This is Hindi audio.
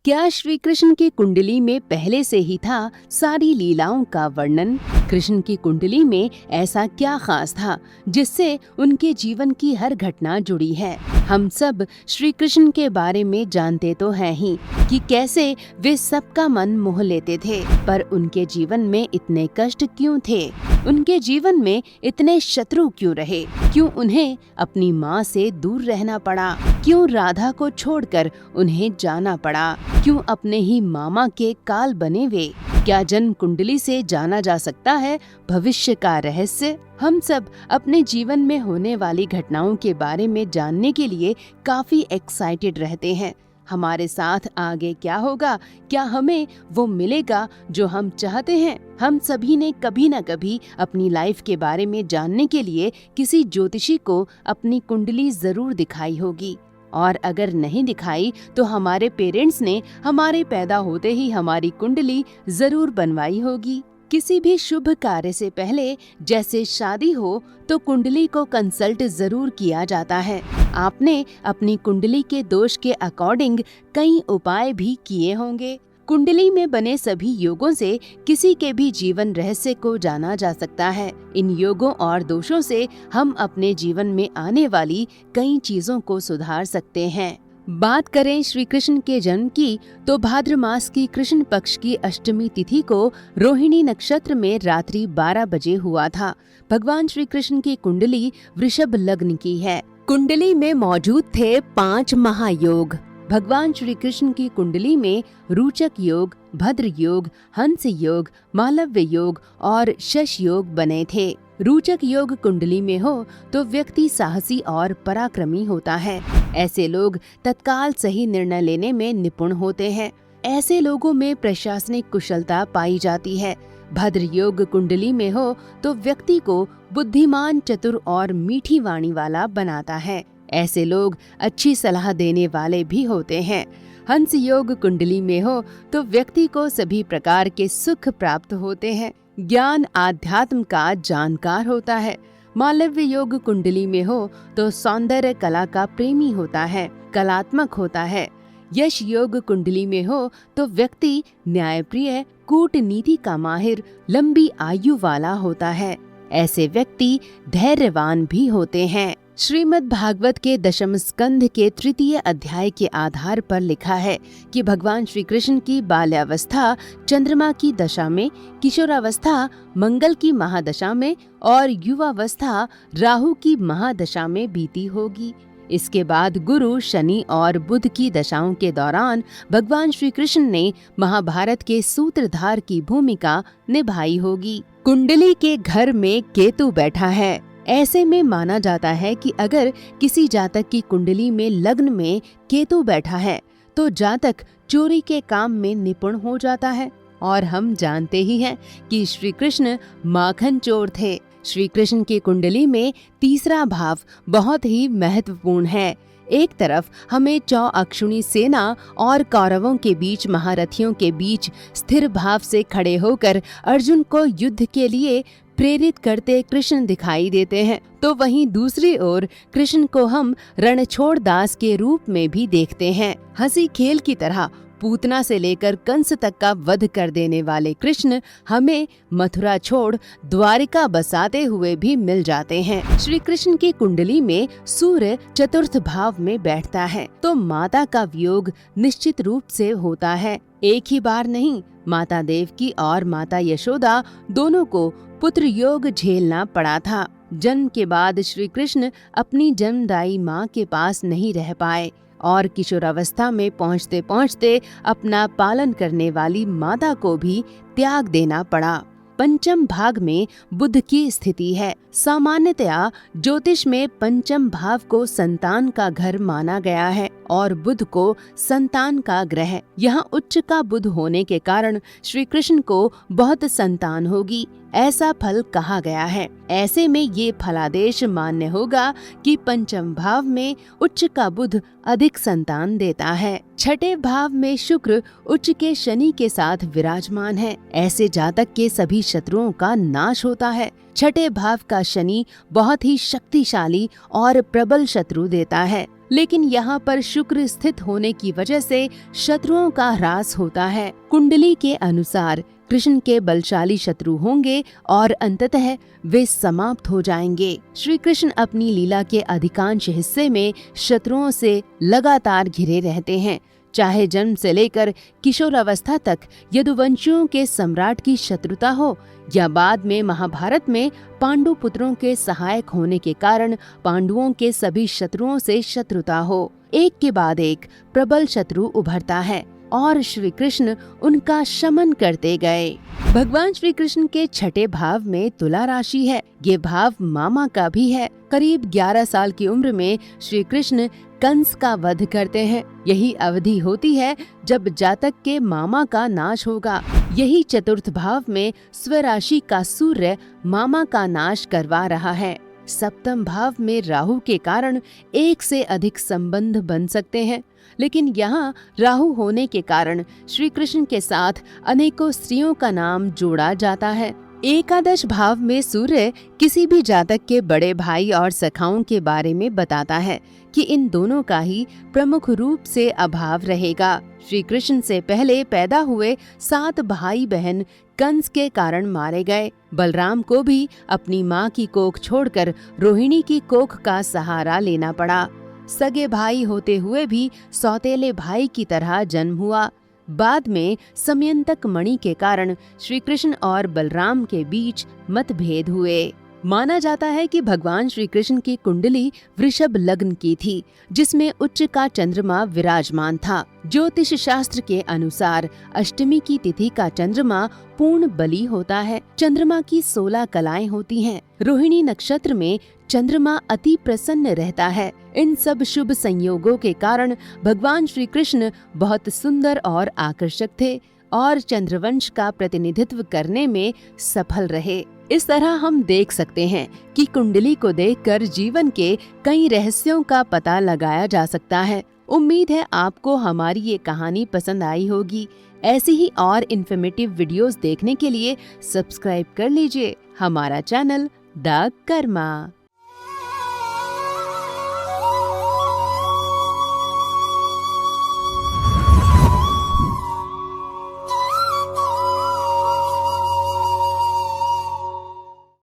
क्या श्री कृष्ण की कुंडली में पहले से ही था सारी लीलाओं का वर्णन? कृष्ण की कुंडली में ऐसा क्या खास था जिससे उनके जीवन की हर घटना जुड़ी है? हम सब श्री कृष्ण के बारे में जानते तो हैं ही कि कैसे वे सबका मन मोह लेते थे, पर उनके जीवन में इतने कष्ट क्यों थे? उनके जीवन में इतने शत्रु क्यों रहे? क्यों उन्हें अपनी माँ से दूर रहना पड़ा? क्यों राधा को छोड़कर उन्हें जाना पड़ा? क्यों अपने ही मामा के काल बने वे? क्या जन्म कुंडली से जाना जा सकता है भविष्य का रहस्य? हम सब अपने जीवन में होने वाली घटनाओं के बारे में जानने के लिए काफी एक्साइटेड रहते हैं। हमारे साथ आगे क्या होगा? क्या हमें वो मिलेगा जो हम चाहते हैं? हम सभी ने कभी न कभी अपनी लाइफ के बारे में जानने के लिए किसी ज्योतिषी को अपनी कुंडली जरूर दिखाई होगी, और अगर नहीं दिखाई तो हमारे पेरेंट्स ने हमारे पैदा होते ही हमारी कुंडली जरूर बनवाई होगी। किसी भी शुभ कार्य से पहले, जैसे शादी हो, तो कुंडली को कंसल्ट जरूर किया जाता है। आपने अपनी कुंडली के दोष के अकॉर्डिंग कई उपाय भी किए होंगे। कुंडली में बने सभी योगों से किसी के भी जीवन रहस्य को जाना जा सकता है। इन योगों और दोषों से हम अपने जीवन में आने वाली कई चीजों को सुधार सकते हैं। बात करें श्री कृष्ण के जन्म की, तो भाद्र मास की कृष्ण पक्ष की अष्टमी तिथि को रोहिणी नक्षत्र में रात्रि 12 बजे हुआ था। भगवान श्री कृष्ण की कुंडली वृषभ लग्न की है। कुंडली में मौजूद थे 5 महायोग। भगवान श्री कृष्ण की कुंडली में रूचक योग, भद्र योग, हंस योग, मालव्य योग और शश योग बने थे। रूचक योग कुंडली में हो तो व्यक्ति साहसी और पराक्रमी होता है। ऐसे लोग तत्काल सही निर्णय लेने में निपुण होते हैं। ऐसे लोगों में प्रशासनिक कुशलता पाई जाती है। भद्र योग कुंडली में हो तो व्यक्ति को बुद्धिमान, चतुर और मीठी वाणी वाला बनाता है। ऐसे लोग अच्छी सलाह देने वाले भी होते हैं। हंस योग कुंडली में हो तो व्यक्ति को सभी प्रकार के सुख प्राप्त होते हैं। ज्ञान आध्यात्म का जानकार होता है। मालव्य योग कुंडली में हो तो सौंदर्य कला का प्रेमी होता है, कलात्मक होता है। यश योग कुंडली में हो तो व्यक्ति न्यायप्रिय, कूटनीति का माहिर, लंबी आयु वाला होता है। ऐसे व्यक्ति धैर्यवान भी होते हैं। श्रीमद् भागवत के दशम स्कंध के 3 अध्याय के आधार पर लिखा है कि भगवान श्री कृष्ण की बाल्यावस्था चंद्रमा की दशा में, किशोरावस्था मंगल की महादशा में और युवावस्था राहु की महादशा में बीती होगी। इसके बाद गुरु, शनि और बुध की दशाओं के दौरान भगवान श्री कृष्ण ने महाभारत के सूत्रधार की भूमिका निभाई होगी। कुंडली के घर में केतु बैठा है। ऐसे में माना जाता है कि अगर किसी जातक की कुंडली में लग्न में केतु बैठा है तो जातक चोरी के काम में निपुण हो जाता है। और हम जानते ही हैं कि श्री कृष्ण माखन चोर थे। श्री कृष्ण की कुंडली में तीसरा भाव बहुत ही महत्वपूर्ण है। एक तरफ हमें चौअक्षुणी सेना और कौरवों के बीच, महारथियों के बीच स्थिर भाव से खड़े होकर अर्जुन को युद्ध के लिए प्रेरित करते कृष्ण दिखाई देते हैं, तो वहीं दूसरी ओर कृष्ण को हम रणछोड़ दास के रूप में भी देखते हैं। हंसी खेल की तरह पूतना से लेकर कंस तक का वध कर देने वाले कृष्ण हमें मथुरा छोड़ द्वारिका बसाते हुए भी मिल जाते हैं। श्री कृष्ण की कुंडली में सूर्य चतुर्थ भाव में बैठता है, तो माता का वियोग निश्चित रूप से होता है। एक ही बार नहीं, माता देवकी और माता यशोदा दोनों को पुत्र योग झेलना पड़ा था। जन्म के बाद श्री कृष्ण अपनी जन्मदायी माँ के पास नहीं रह पाए और किशोरावस्था में पहुँचते पहुँचते अपना पालन करने वाली माता को भी त्याग देना पड़ा। पंचम भाग में बुध की स्थिति है। सामान्यतया ज्योतिष में पंचम भाव को संतान का घर माना गया है और बुध को संतान का ग्रह। यहाँ उच्च का बुध होने के कारण श्री कृष्ण को बहुत संतान होगी, ऐसा फल कहा गया है। ऐसे में ये फलादेश मान्य होगा कि पंचम भाव में उच्च का बुध अधिक संतान देता है। छठे भाव में शुक्र उच्च के शनि के साथ विराजमान है। ऐसे जातक के सभी शत्रुओं का नाश होता है। छठे भाव का शनि बहुत ही शक्तिशाली और प्रबल शत्रु देता है। लेकिन यहाँ पर शुक्र स्थित होने की वजह से शत्रुओं का ह्रास होता है। कुंडली के अनुसार कृष्ण के बलशाली शत्रु होंगे और अंततः वे समाप्त हो जाएंगे। श्री कृष्ण अपनी लीला के अधिकांश हिस्से में शत्रुओं से लगातार घिरे रहते हैं, चाहे जन्म से लेकर किशोरावस्था तक यदुवंशियों के सम्राट की शत्रुता हो या बाद में महाभारत में पांडु पुत्रों के सहायक होने के कारण पांडवों के सभी शत्रुओं से शत्रुता हो। एक के बाद एक प्रबल शत्रु उभरता है और श्री कृष्ण उनका शमन करते गए। भगवान श्री कृष्ण के छठे भाव में तुला राशि है। ये भाव मामा का भी है। करीब 11 साल की उम्र में श्री कृष्ण कंस का वध करते हैं। यही अवधि होती है जब जातक के मामा का नाश होगा। यही चतुर्थ भाव में स्वराशि का सूर्य मामा का नाश करवा रहा है। सप्तम भाव में राहु के कारण एक से अधिक संबंध बन सकते हैं, लेकिन यहाँ राहु होने के कारण श्री कृष्ण के साथ अनेकों स्त्रियों का नाम जोड़ा जाता है। एकादश भाव में सूर्य किसी भी जातक के बड़े भाई और सखाओं के बारे में बताता है कि इन दोनों का ही प्रमुख रूप से अभाव रहेगा। श्री कृष्ण से पहले पैदा हुए 7 भाई बहन कंस के कारण मारे गए। बलराम को भी अपनी माँ की कोख छोड़कर रोहिणी की कोख का सहारा लेना पड़ा। सगे भाई होते हुए भी सौतेले भाई की तरह जन्म हुआ। बाद में समयंतक मणि के कारण श्री कृष्ण और बलराम के बीच मतभेद हुए। माना जाता है कि भगवान श्री कृष्ण की कुंडली वृषभ लग्न की थी, जिसमें उच्च का चंद्रमा विराजमान था। ज्योतिष शास्त्र के अनुसार अष्टमी की तिथि का चंद्रमा पूर्ण बली होता है। चंद्रमा की 16 कलाएं होती हैं। रोहिणी नक्षत्र में चंद्रमा अति प्रसन्न रहता है। इन सब शुभ संयोगों के कारण भगवान श्री कृष्ण बहुत सुंदर और आकर्षक थे और चंद्रवंश का प्रतिनिधित्व करने में सफल रहे। इस तरह हम देख सकते हैं कि कुंडली को देखकर जीवन के कई रहस्यों का पता लगाया जा सकता है। उम्मीद है आपको हमारी ये कहानी पसंद आई होगी। ऐसी ही और इन्फॉर्मेटिव वीडियोस देखने के लिए सब्सक्राइब कर लीजिए हमारा चैनल द कर्मा।